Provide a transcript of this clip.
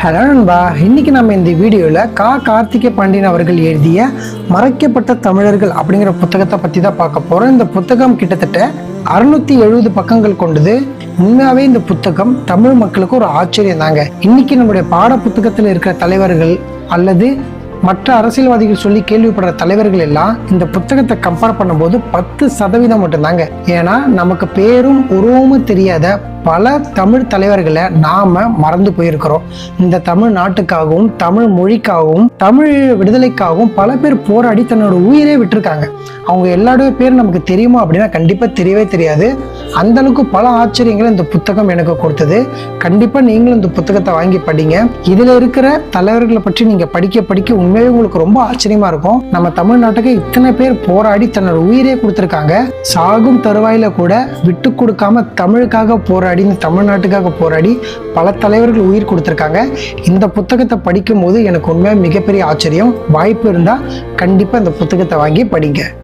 Hello நண்பா, இன்னைக்கு நம்ம இந்த வீடியோவில் கார்த்திகை பாண்டியன் அவர்கள் எழுதிய மறைக்கப்பட்ட தமிழர்கள் அப்படிங்கிற புத்தகத்தை பற்றி தான் பார்க்க போகிறோம். இந்த புத்தகம் கிட்டத்தட்ட 670 பக்கங்கள் கொண்டது. உண்மையாகவே இந்த புத்தகம் தமிழ் மக்களுக்கு ஒரு ஆச்சரியம் தாங்க. இன்னைக்கு நம்முடைய பாட புத்தகத்தில் இருக்கிற தலைவர்கள் அல்லது மற்ற அரசியல்வாதிகள் சொல்லி கேள்விப்படுற தலைவர்கள் எல்லாம் இந்த புத்தகத்தை கம்பேர் பண்ணும்போது 10% மட்டும்தாங்க. ஏன்னா நமக்கு பேரும் உருவமும் தெரியாத பல தமிழ் தலைவர்களை நாம மறந்து போயிருக்கிறோம். இந்த தமிழ் நாட்டுக்காகவும் தமிழ் மொழிக்காகவும் தமிழ் விடுதலைக்காகவும் பல பேர் போராடி தன்னோட உயிரே விட்டுருக்காங்க. அவங்க எல்லாருடைய பேர் நமக்கு தெரியுமா அப்படின்னா கண்டிப்பா தெரியவே தெரியாது. அந்த அளவுக்கு பல ஆச்சரியங்களை இந்த புத்தகம் எனக்கு கொடுத்தது. கண்டிப்பா நீங்களும் இந்த புத்தகத்தை வாங்கி படிங்க. இதுல இருக்கிற தலைவர்களை பற்றி நீங்க படிக்க படிக்க உண்மையே உங்களுக்கு ரொம்ப ஆச்சரியமா இருக்கும். நம்ம தமிழ்நாட்டுக்கு இத்தனை பேர் போராடி தன்னோட உயிரே கொடுத்திருக்காங்க. சாகும் தருவாயில கூட விட்டு கொடுக்காம தமிழுக்காக போராடி தமிழ்நாட்டுக்காக போராடி பல தலைவர்கள் உயிர் கொடுத்திருக்காங்க. இந்த புத்தகத்தை படிக்கும் போது எனக்கு உண்மையா மிகப்பெரிய ஆச்சரியம். வாய்ப்பு இருந்தா கண்டிப்பா இந்த புத்தகத்தை வாங்கி படிங்க.